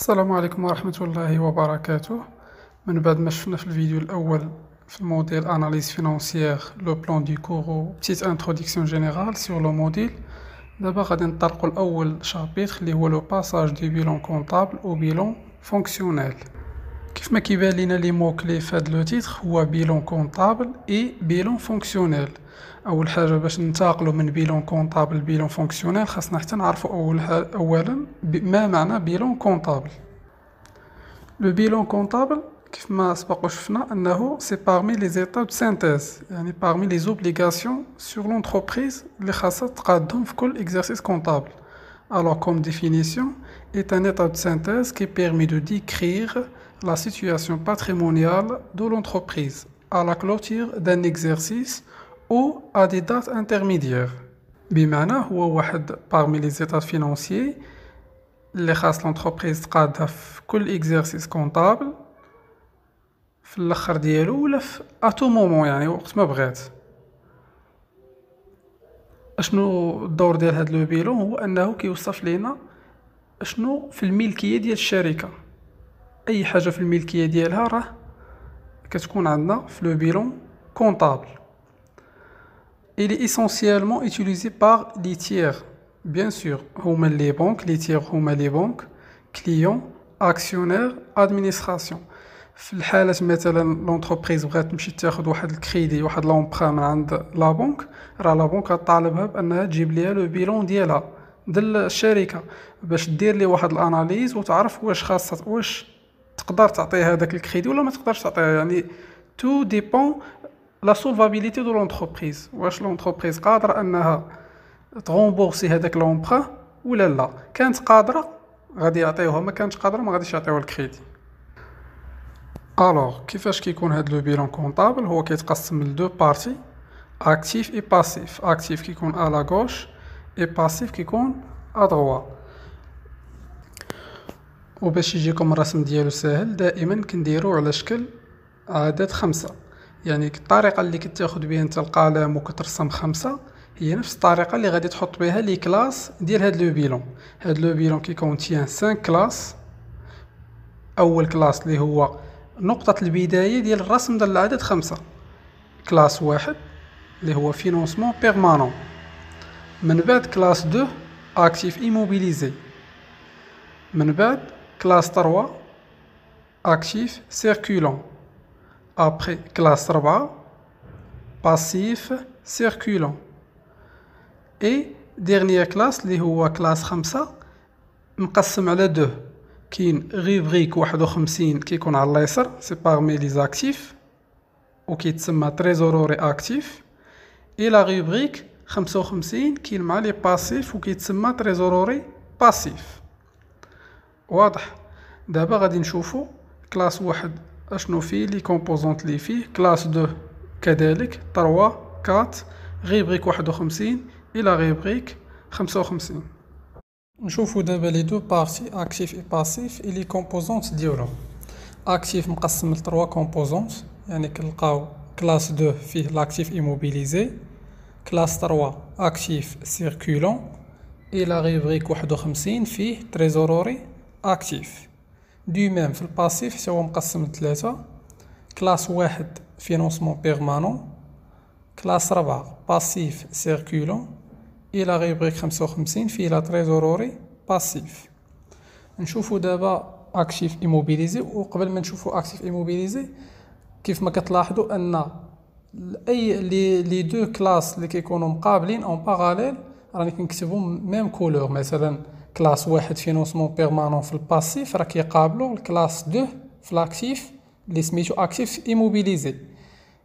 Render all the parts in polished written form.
السلام عليكم ورحمة الله وبركاته. من بعد ما شفنا في الفيديو الأول في الموديل أناليز فينانسيير لو بلان دو كور و بتيت انتروديكسيون جينيرال سور لو موديل، دابا غادي نطرقو لأول شابيتر اللي هو لو باساج دو بيلون كونطابل أو بيلون فونكسيونيل. كيف ما كيبان لينا لي مو كلي في هاد لو تيتر هو بيلون كونطابل اي بيلون فونكسيونيل. اول حاجه باش ننتقلوا من بيلون كونطابل لبيلون فونكسيونيل خاصنا حتى نعرفوا اولا ما معنى بيلون كونطابل. لو بيلون كونطابل كيف ما سبق وشفنا انه سي بارمي لي زيتاب دو سينتيز، يعني بارمي لي زوبليغاسيون سور لونتربريز اللي خاصها تقادهم في كل اكزرسيس كونطابل. Alors, comme définition, est un état de synthèse qui permet de décrire la situation patrimoniale de l'entreprise à la clôture d'un exercice ou à des dates intermédiaires. بمعنى هو واحد parmi les états financiers اللي خاص l'entreprise تقادها في كل exercice comptable في الاخر ديالو ولا في اتو مومون، يعني وقت ما بغات. اشنو الدور ديال هاد لو بيلون؟ هو انه كيوصف لينا اشنو في الملكيه ديال الشركه، اي حاجه في الملكيه ديالها راه كتكون عندنا في لو بيلون كونطابل. Il est essentiellement utilisé par les tiers, bien sûr. هما لي بنك، لي تيغ هما لي بنك، كليون، اكسيونير، ادمينستراسيون. في الحالات مثلا لونتربريز بغات تمشي تاخذ واحد الكريدي، واحد لومبرا من عند لا بنك، راه لا بنك غطالبها بانها تجيب ليها لو بيلون ديالها ديال الشركه باش دير لي واحد الاناليز وتعرف واش خاصها، واش تقدر تعطيه هذاك الكريدي ولا ما تقدرش تعطيه. يعني تو ديبون لا سولفابيليتي دو لونتربريز، واش لونتربريز قادره انها تغومبورسي هذاك لومبرا ولا لا. كانت قادره غادي يعطيوها، ما كانتش قادره ما غاديش يعطيوها الكريدي. الوغ كيفاش كيكون هاد لو بيلون كونطابل؟ هو كيتقسم لدو بارتي، اكتيف اي باسيف. اكتيف كيكون ا لا غوش اي باسيف كيكون ا دروا. وباش يجيكم الرسم ديالو ساهل دائما كنديرو على شكل عدد 5، يعني الطريقه اللي كتاخد بها انت القلم وكترسم 5 هي نفس الطريقه اللي غادي تحط بها لي كلاس ديال هاد لو بيلون. هاد لو بيلون كيكونتيان 5 كلاس. اول كلاس اللي هو نقطه البدايه ديال الرسم ديال العدد 5، كلاس 1 اللي هو فينونسمون بيرمانون. من بعد كلاس 2 اكتيف ايموبيليزي. من بعد كلاس 3 اكتيف سيركولون. après classe 4 passif circulant. et dernière classe اللي هو كلاس 5 مقسم على 2. كاين غيبريك 51 كيكون على اليسار سي بارمي لي زاكتيف وكيتسمى تريزوروري اكتيف. اي لا غيبريك 55 كاين مع لي باسيف وكيتسمى تريزوروري باسيف. واضح؟ دابا غادي نشوفو كلاس 1 اشنو فيه لي كومبوزونط اللي فيه، كلاس 2 كذلك 3 4 غيبريك 51 الى غيبريك 55. نشوفو دابا لي دو بارتي اكتيف اي باسيف اي لي كومبوزونط ديالهم. اكتيف مقسم ل 3 كومبوزونط، يعني كنلقاو كلاس 2 فيه لاكتيف ايموبيليزي، كلاس 3 اكتيف سيركولون، الى غيبريك 51 فيه تريزوروري اكتيف. دو ميم في الباسيف حتى هو مقسم لثلاثة، كلاس 1 فينونسمون بيرمانون، كلاس 4 باسيف سيركولون، الى غيبريك 55 فيه لا تريزوروري باسيف. نشوفو دابا اكتيف ايموبيليزي. وقبل ما نشوفو اكتيف ايموبيليزي كيف ما كتلاحظوا ان اي لي دو كلاس اللي كيكونوا مقابلين اون باراليل راني كنكتبهم ميم كولور. مثلا كلاس 1 فينونسمون بيرمانون في الباسيف راه كيقابلوا الكلاس 2 في الاكتيف اللي سميتو اكتيف ايموبيليزي.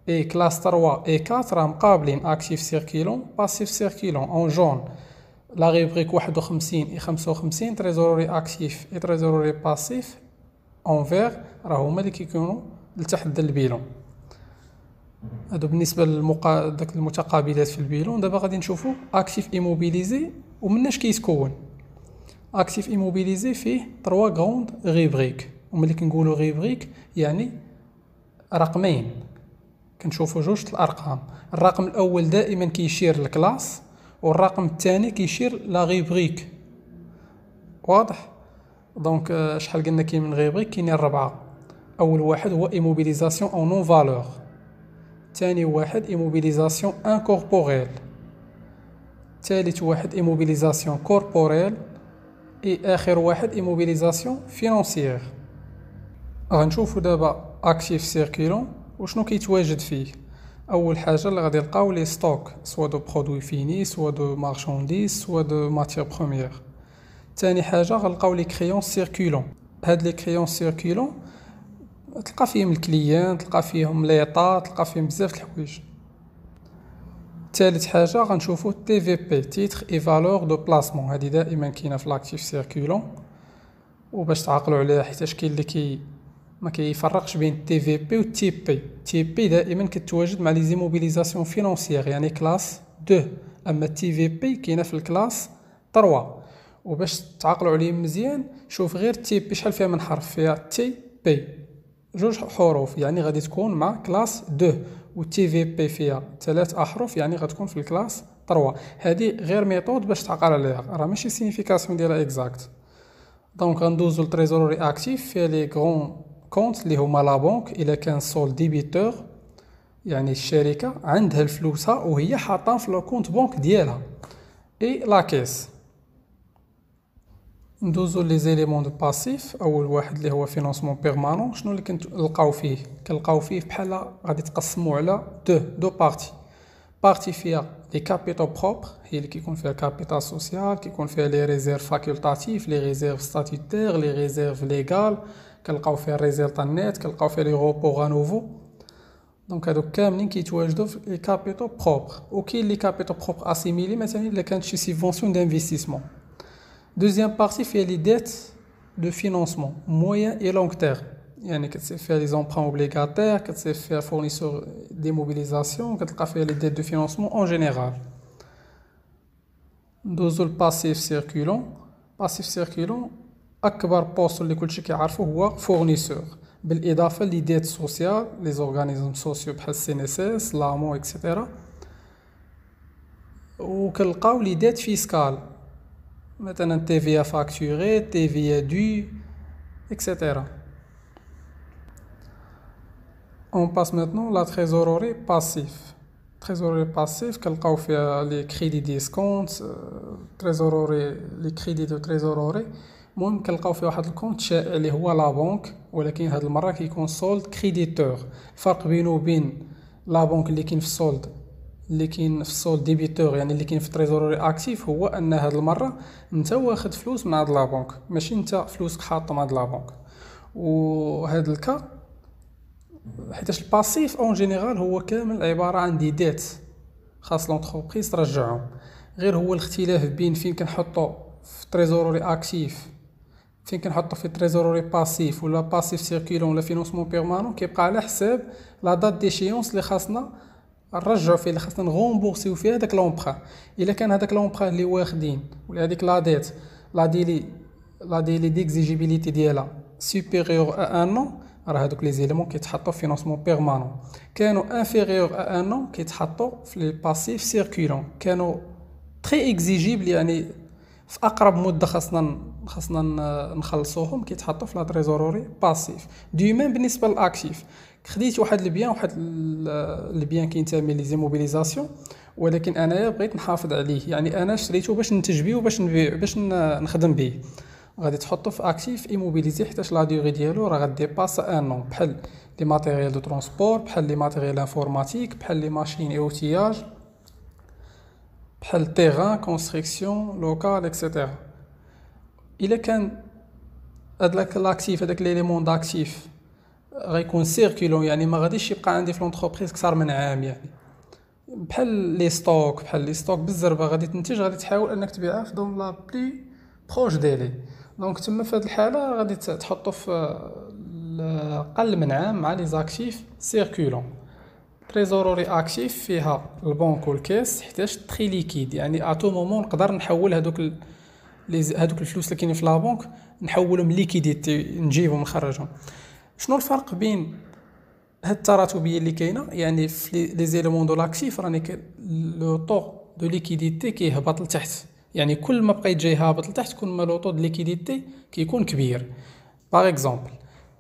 اي كلاس 3 اي 4 راه مقابلين اكتيف سيركيلون باسيف سيركيلون اون جون. لا غيبريك 51 اي 55 تريزوروري اكتيف اي تريزوروري باسيف اون فيغ راه هما اللي كيكونوا لتحت ديال البيلون. هادو بالنسبه داك المتقابلات في البيلون. دابا غادي نشوفوا اكتيف ايموبيليزي ومناش كيتكون. اكتيف ايموبيليزي فيه 3 غروند غيبريك، وملي كنقولوا غيبريك يعني رقمين، كنشوفوا جوج الارقام. الرقم الاول دائما كيشير للكلاس والرقم الثاني كيشير لا غيبريك. واضح؟ دونك شحال قلنا كاين من غيبغي؟ كاينين 4. اول واحد هو ايموبيليزاسيون او نون فالور، ثاني واحد ايموبيليزاسيون انكوربوريل، ثالث واحد ايموبيليزاسيون كوربوريل، اي اخر واحد ايموبيليزاسيون فينونسيير. غنشوفو دابا اكتيف سيركيلون وشنو كيتواجد فيه. اول حاجه اللي غادي نلقاو لي ستوك، سوا دو برودوي فيني، سوا دو مارشانديز، سوا دو ماتيير بروميير. ثاني حاجه غنلقاو لي كريون سيركيلون. هاد لي كريون سيركيلون تلقى فيهم الكليان، تلقى فيهم ليطا، تلقى فيهم بزاف د الحوايج. ثالث حاجه غنشوفو تي في بي، تيتر اي فالور دو بلاسمون. هادي دائما كاينه في لاكتيف سيركيلون، وباش تعقلوا عليها حيتاش كاين اللي ما كيفرقش بين تي في بي و تي بي. تي بي دائما كتواجد مع لي زيموبيليزاسيون فينونسيير يعني كلاس 2، اما تي في بي كاينه في الكلاس 3. وباش تعقلوا عليه مزيان شوف غير تي بي شحال فيها من حرف، فيها تي بي 2 حروف يعني غادي تكون مع كلاس 2، و تي في بي فيها 3 احرف يعني غتكون في الكلاس 3. هذه غير ميثود باش تعقل عليها، راه ماشي سينيفيكاسيون ديالها اكزاكت. دونك غندوزو للتريزوري اكتيف فيها لي غرون كونت اللي هما لا بنك. الا كان سول ديبيتور يعني الشركه عندها الفلوسها وهي حاطه في لو كونت بنك ديالها، اي لا كيس. ندوزو لي زيليمون دو باسيف. اول واحد اللي هو فينانسمون بيرمانون. شنو اللي كنلقاو فيه؟ كنلقاو فيه بحال غادي تقسموا على دو بارتي. بارتي فيها لي كابيتال بروبر، هي اللي كيكون فيها كابيتال سوسيال، كيكون فيها لي ريزيرف فاكولتاتيف، لي ريزيرف ستاتيتير، لي ريزيرف ليغال، كنلقاو فيها الريزلتا نيت، كنلقاو فيها لي روبور انوفو. دونك هادو كاملين كيتواجدوا في لي كابيتال بروبر. وكاين لي كابيتال بروبر اسيميلي مثلا الا كانت شي سيفونسيون دانفستيسمون. دوزيام بارتي فيها لي ديت دو فينانسمون مويان اي لونغ تيرم، يعني كتصير فيها لي زومبرون اوبليغاتير، كتصير فيها فورنيسور دي موبيليزاسيون، كتلقى فيها لي ديت دو فينانسمون اون جينيرال. ندوزو الباسيف سيركولون. باسيف سيركولون اكبر بوست اللي كلشي كيعرفو هو فورنيسور، بالاضافه لي ديت سوسيال، لي زورغانيزم سوسيو بحال سي ان اس اس، لامو اكسيتيرا. وكنلقاو لي ديت فيسكال مثلا تي في فاكتوري، تي في دو اكسيتيرا. On passe maintenant la trésorerie passif. Trésorerie passif كنلقاو فيها لي كريدي ديسكونت، تريزوروري لي كريدي دو تريزوروري. المهم كنلقاو فيه واحد الكونت شائع اللي هو لا بنك، ولكن هاد المره كيكون سولد كريديتور. الفرق بينه وبين لا بنك اللي كاين في السولد، اللي كاين في السولد ديبيتور يعني اللي كاين في تريزوروري اكتيف، هو ان هاد المره انت واخد فلوس من هاد لا بنك، ماشي انت فلوسك حاطه مع هاد لا بنك. وهاد الكا حيتاش الباسيف اون جينيرال هو كامل عباره عن دي ديت خاص لونتربريز ترجعهم. غير هو الاختلاف بين فين كنحطو في تريزوروري اكتيف، فين كنحطو في تريزوروري باسيف ولا باسيف سيركيلون ولا فينانسمون بيرمانون، كيبقى على حساب لا دات ديشيونس اللي خاصنا نرجعو فيه، اللي خاصنا نغومبورسيو فيه هذاك لومبران. الا كان هذاك لومبران اللي واخدين ولا هذيك لا ديت لا ديلي ديكزيجيبيليتي ديالها سوبيريور ا ان نون، راه هادوك لي زيليمون كيتحطوا في فينانسمون بيرمانون. كانوا انفيريور ا ان نون كيتحطوا في لي باسيف سيركولون. كانوا تري اكزيجيبل يعني في اقرب مده خاصنا نخلصوهم، كيتحطوا في لا تريزوروري باسيف. دو ميم بالنسبه للاكتيف، خديت واحد البيان، واحد البيان كينتمي لي زيموبيليزاسيون، ولكن انايا بغيت نحافظ عليه، يعني انا شريته باش ننتج بيه وباش نبيع باش نخدم به. غادي تحطو في اكتيف ايموبيليزي حيتاش لا ديوري ديالو راه غاديباس ان نون، بحال لي ماتيريال دو ترونسبور، بحال لي ماتيريال انفورماتيك، بحال لي ماشين اي اوتياج، بحال تيران كونستركسيون لوكال اكسيتيرا. الا كان هذاك لاكتيف، هذاك ليليمون داكتيف غيكون سيركولون، يعني ما غاديش يبقى عندي في لونتربريز اكثر من عام، يعني بحال لي ستوك بالزربه غادي تنتج، غادي تحاول انك تبيعها في دون لا بلي بروش ديلي. دونك تما في هذه الحاله غادي تحطو في اقل من عام مع لي زاكتيف سيركولون. تريزوروري اكتيف فيها البنك والكيس حيتاش تري ليكيد، يعني اتو مومون نقدر نحول هذوك الفلوس اللي كاينين في لا بنك نحولهم ليكيديتي، نجيبهم نخرجهم. شنو الفرق بين هاد التراتبيه اللي كاينه؟ يعني في لي زيليمون دو لاكتيف راني لو طو دو ليكيديتي كيهبط لتحت، يعني كل ما بقيت جاي هابط لتحت كل ما لوطو د ليكيديتي كيكون كبير. باغ اكزومبل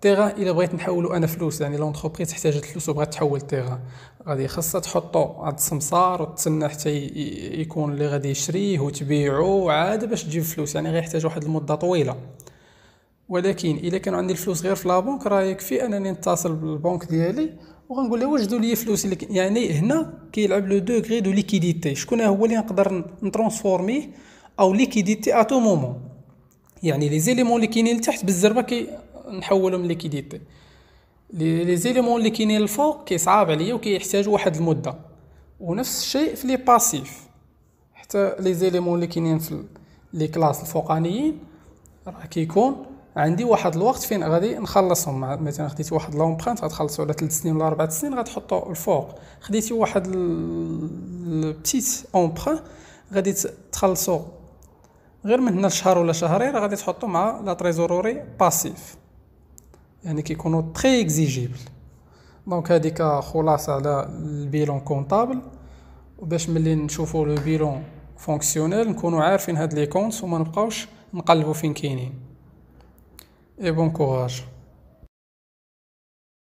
تيغان الا بغيت نحولو انا فلوس، يعني لونتربريز احتاجت فلوس وبغات تحول تيغان، غادي خاصها تحطو عند السمسار وتسنى حتى يكون اللي غادي يشريه وتبيعو عاد باش تجيب فلوس، يعني غيحتاج واحد المده طويله. ولكن الا كانوا عندي الفلوس غير في لابونك راه يكفي انني نتصل بالبنك ديالي وغنقول له وجدوا لي فلوس اللي يعني هنا كيلعب لو دوغري دو ليكيديتي، شكون هو اللي نقدر نترانسفورميه او ليكيديتي ا تو مومون. يعني لي زيليمون اللي كاينين لتحت بالزربه كي نحولهم ليكيديتي، لي زيليمون اللي كاينين الفوق كيصعاب عليا وكيحتاجوا واحد المده. ونفس الشيء في لي باسيف، حتى لي زيليمون اللي كاينين في لي كلاس الفوقانيين راه كيكون عندي واحد الوقت فين غادي نخلصهم. مثلا خديتي واحد لومبرانت غتخلصوا على 3 سنين ولا 4 سنين غتحطوا الفوق، خديتي واحد البتيت اونبران غادي تخلصوا غير من هنا لشهر ولا شهرين، راه غادي تحطوا مع لا تريزوروري باسيف، يعني كيكونوا تري اكزيجيبل. دونك هذيك خلاصه على البيلون كونطابل، وباش ملي نشوفوا لو بيلون فونكسيونيل نكونوا عارفين هاد لي كونت وما نبقاوش نقلبوا فين كاينين. اي بون كوراج.